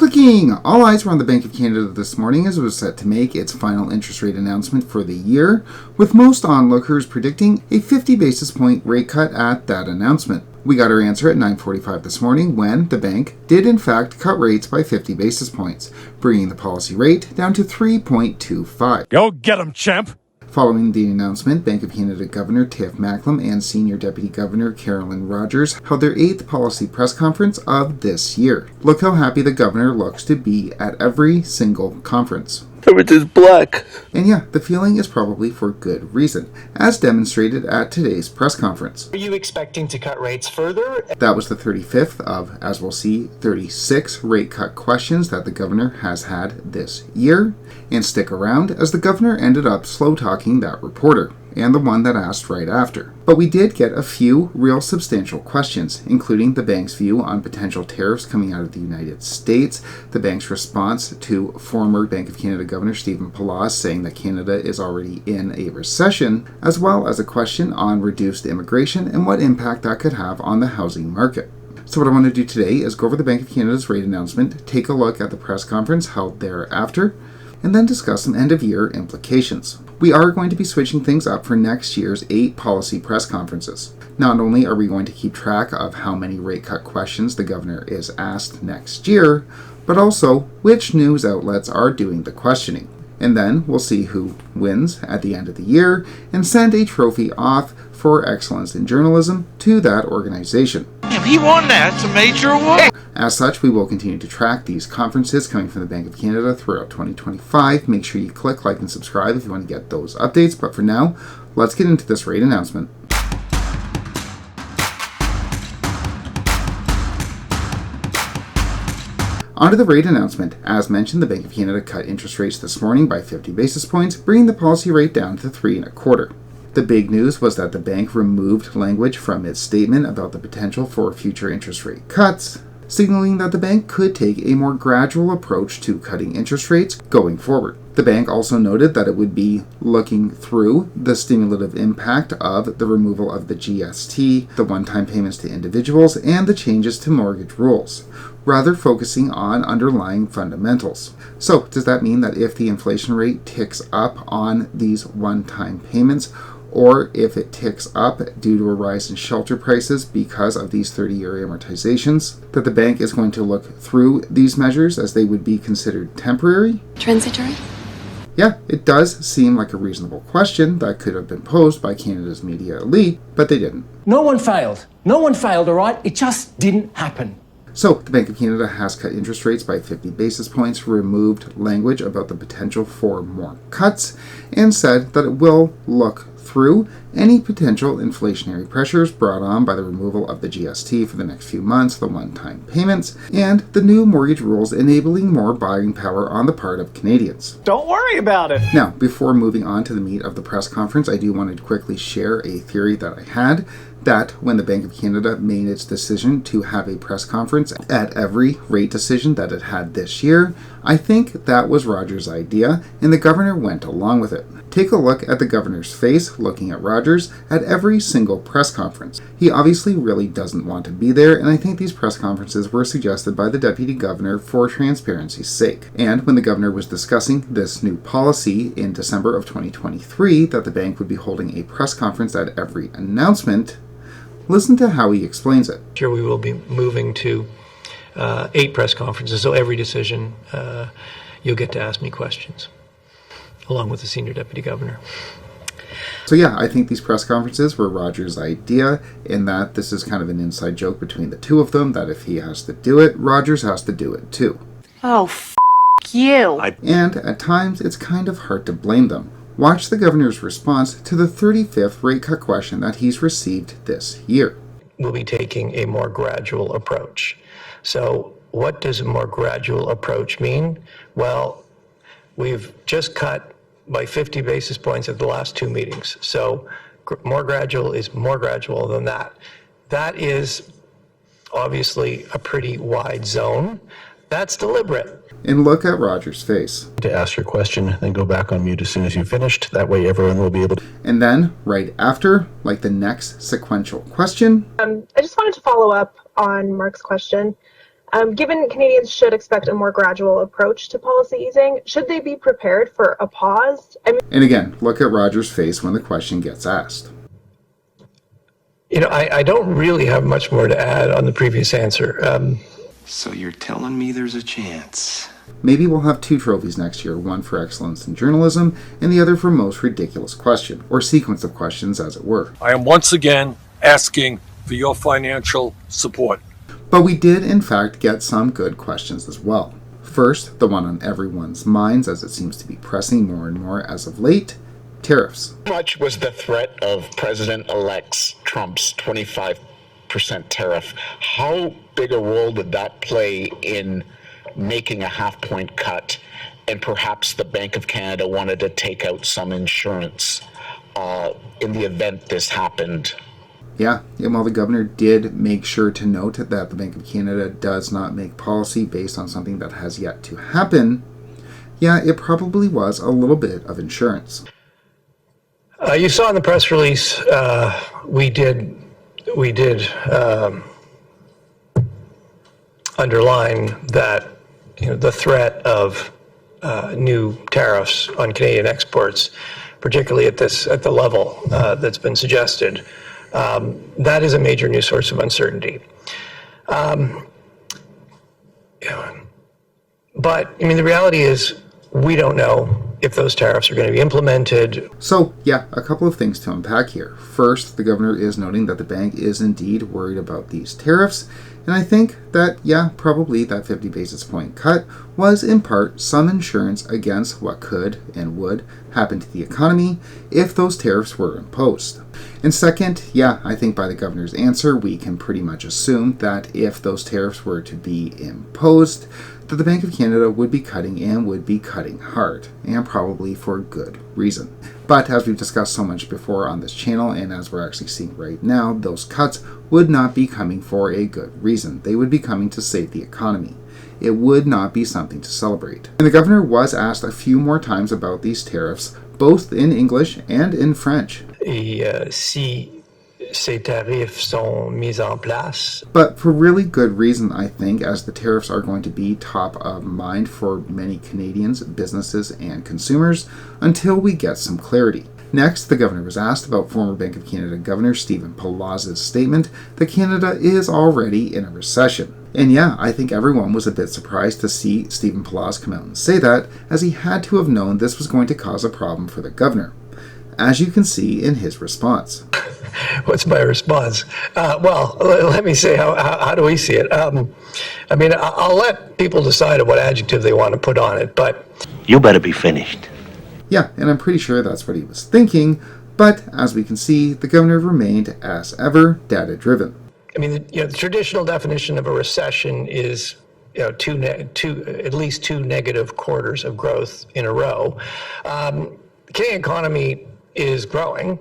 Clicking! All eyes were on the Bank of Canada this morning as it was set to make its final interest rate announcement for the year, with most onlookers predicting a 50 basis point rate cut at that announcement. We got our answer at 9:45 this morning when the bank did in fact cut rates by 50 basis points, bringing the policy rate down to 3.25. Go get 'em, champ! Following the announcement, Bank of Canada Governor Tiff Macklem and Senior Deputy Governor Carolyn Rogers held their 8th policy press conference of this year. Look how happy the governor looks to be at every single conference. Everything's black. And yeah, the feeling is probably for good reason, as demonstrated at today's press conference. Are you expecting to cut rates further? That was the 35th of, as we'll see, 36 rate cut questions that the governor has had this year. And stick around, as the governor ended up slow-talking that reporter, and the one that asked right after. But we did get a few real substantial questions, including the bank's view on potential tariffs coming out of the United States, the bank's response to former Bank of Canada Governor Stephen Poloz saying that Canada is already in a recession, as well as a question on reduced immigration and what impact that could have on the housing market. So what I want to do today is go over the Bank of Canada's rate announcement, take a look at the press conference held thereafter, and then discuss some end-of-year implications. We are going to be switching things up for next year's 8 policy press conferences. Not only are we going to keep track of how many rate cut questions the governor is asked next year, but also which news outlets are doing the questioning. And then we'll see who wins at the end of the year and send a trophy off for excellence in journalism to that organization. If he won that, it's a major award. As such, we will continue to track these conferences coming from the Bank of Canada throughout 2025. Make sure you click like and subscribe if you want to get those updates. But for now, let's get into this rate announcement. Onto the rate announcement. As mentioned, the Bank of Canada cut interest rates this morning by 50 basis points, bringing the policy rate down to 3.25. The big news was that the bank removed language from its statement about the potential for future interest rate cuts, signaling that the bank could take a more gradual approach to cutting interest rates going forward. The bank also noted that it would be looking through the stimulative impact of the removal of the GST, the one-time payments to individuals, and the changes to mortgage rules, rather focusing on underlying fundamentals. So, does that mean that if the inflation rate ticks up on these one-time payments, or if it ticks up due to a rise in shelter prices because of these 30-year amortizations, that the bank is going to look through these measures as they would be considered temporary? Transitory? Yeah, it does seem like a reasonable question that could have been posed by Canada's media elite, but they didn't. No one failed. No one failed, all right? It just didn't happen. So, the Bank of Canada has cut interest rates by 50 basis points, removed language about the potential for more cuts, and said that it will look through any potential inflationary pressures brought on by the removal of the GST for the next few months, the one-time payments, and the new mortgage rules enabling more buying power on the part of Canadians. Don't worry about it. Now, before moving on to the meat of the press conference, I do want to quickly share a theory that I had, that when the Bank of Canada made its decision to have a press conference at every rate decision that it had this year, I think that was Rogers' idea, and the governor went along with it. Take a look at the governor's face looking at Rogers at every single press conference. He obviously really doesn't want to be there, and I think these press conferences were suggested by the deputy governor for transparency's sake. And when the governor was discussing this new policy in December of 2023 that the bank would be holding a press conference at every announcement, listen to how he explains it. Here we will be moving to 8 press conferences, so every decision you'll get to ask me questions, along with the senior deputy governor. So yeah, I think these press conferences were Rogers' idea, in that this is kind of an inside joke between the two of them, that if he has to do it, Rogers has to do it too. Oh, you. And at times, it's kind of hard to blame them. Watch the governor's response to the 35th rate cut question that he's received this year. We'll be taking a more gradual approach. So what does a more gradual approach mean? Well, we've just cut by 50 basis points at the last 2 meetings. So more gradual is more gradual than that. That is obviously a pretty wide zone. That's deliberate. And look at Rogers' face. To ask your question, then go back on mute as soon as you've finished. That way everyone will be able to... And then, right after, like the next sequential question... I just wanted to follow up on Mark's question. Given Canadians should expect a more gradual approach to policy easing, should they be prepared for a pause? And again, look at Roger's face when the question gets asked. I don't really have much more to add on the previous answer. So you're telling me there's a chance? Maybe we'll have 2 trophies next year, one for excellence in journalism and the other for most ridiculous question, or sequence of questions as it were. I am once again asking for your financial support. But we did in fact get some good questions as well. First, the one on everyone's minds as it seems to be pressing more and more as of late, tariffs. How much was the threat of President-elect Trump's 25% tariff? How big a role did that play in making a half-point cut, and perhaps the Bank of Canada wanted to take out some insurance in the event this happened? Yeah, and while the governor did make sure to note that the Bank of Canada does not make policy based on something that has yet to happen, yeah, it probably was a little bit of insurance. You saw in the press release, we did underline that the threat of new tariffs on Canadian exports, particularly at the level that's been suggested, that is a major new source of uncertainty. But the reality is we don't know if those tariffs are going to be implemented. So, yeah, a couple of things to unpack here. First, the governor is noting that the bank is indeed worried about these tariffs, and I think that, yeah, probably that 50 basis point cut was in part some insurance against what could and would happen to the economy if those tariffs were imposed. And second, yeah, I think by the governor's answer, we can pretty much assume that if those tariffs were to be imposed, that the Bank of Canada would be cutting and would be cutting hard, and probably for good reason. But as we've discussed so much before on this channel, and as we're actually seeing right now, those cuts would not be coming for a good reason. They would be coming to save the economy. It would not be something to celebrate. And the governor was asked a few more times about these tariffs, both in English and in French. Si ces tarifs sont mis en place. But for really good reason, I think, as the tariffs are going to be top of mind for many Canadians, businesses, and consumers until we get some clarity. Next, the governor was asked about former Bank of Canada Governor Stephen Poloz's statement that Canada is already in a recession. And yeah, I think everyone was a bit surprised to see Stephen Poloz come out and say that, as he had to have known this was going to cause a problem for the governor, as you can see in his response. What's my response? Well, let me say how do we see it? I'll let people decide what adjective they want to put on it, but... You better be finished. Yeah, and I'm pretty sure that's what he was thinking, but as we can see, the governor remained, as ever, data-driven. The traditional definition of a recession is at least two negative quarters of growth in a row. The Canadian economy is growing.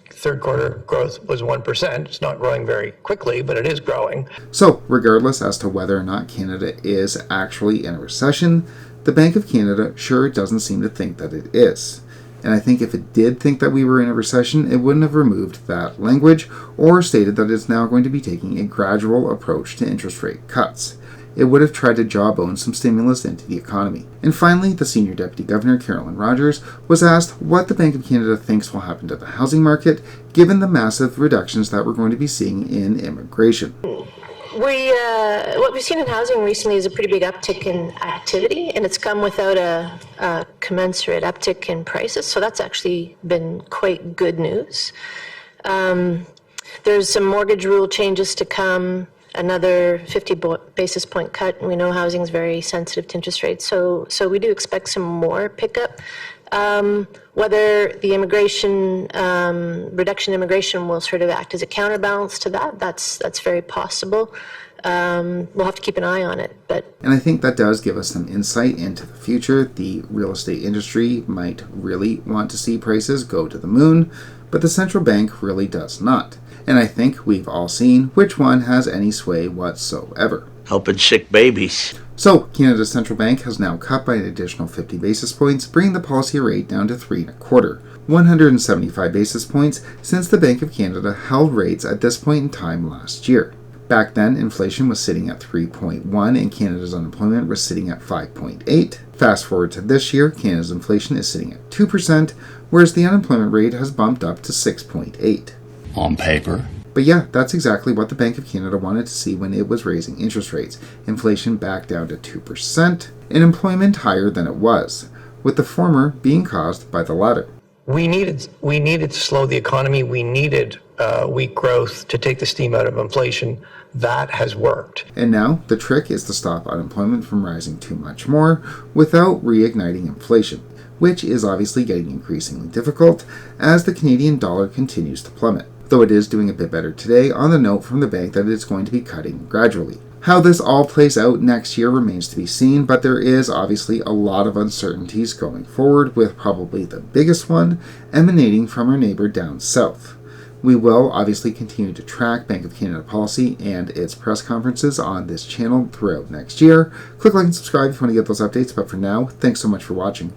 Third quarter growth was 1%. It's not growing very quickly, but it is growing. So, regardless as to whether or not Canada is actually in a recession, the Bank of Canada sure doesn't seem to think that it is. And I think if it did think that we were in a recession, it wouldn't have removed that language or stated that it's now going to be taking a gradual approach to interest rate cuts. It would have tried to jawbone some stimulus into the economy. And finally, the Senior Deputy Governor, Carolyn Rogers, was asked what the Bank of Canada thinks will happen to the housing market, given the massive reductions that we're going to be seeing in immigration. What we've seen in housing recently is a pretty big uptick in activity, and it's come without a commensurate uptick in prices, so that's actually been quite good news. There's some mortgage rule changes to come, another 50 basis point cut. We know housing is very sensitive to interest rates, so we do expect some more pickup. Whether the reduction in immigration will sort of act as a counterbalance to that, that's very possible. We'll have to keep an eye on it. And I think that does give us some insight into the future. The real estate industry might really want to see prices go to the moon, but the central bank really does not. And I think we've all seen which one has any sway whatsoever. Helping sick babies. So, Canada's central bank has now cut by an additional 50 basis points, bringing the policy rate down to 3.25, 175 basis points since the Bank of Canada held rates at this point in time last year. Back then, inflation was sitting at 3.1 and Canada's unemployment was sitting at 5.8. Fast forward to this year, Canada's inflation is sitting at 2%, whereas the unemployment rate has bumped up to 6.8. On paper. But yeah, that's exactly what the Bank of Canada wanted to see when it was raising interest rates. Inflation back down to 2% and employment higher than it was, with the former being caused by the latter. We needed to slow the economy. We needed weak growth to take the steam out of inflation. That has worked. And now the trick is to stop unemployment from rising too much more without reigniting inflation, which is obviously getting increasingly difficult as the Canadian dollar continues to plummet. Though it is doing a bit better today on the note from the bank that it's going to be cutting gradually. How this all plays out next year remains to be seen, but there is obviously a lot of uncertainties going forward, with probably the biggest one emanating from our neighbor down south. We will obviously continue to track Bank of Canada policy and its press conferences on this channel throughout next year. Click like and subscribe if you want to get those updates, but for now, thanks so much for watching.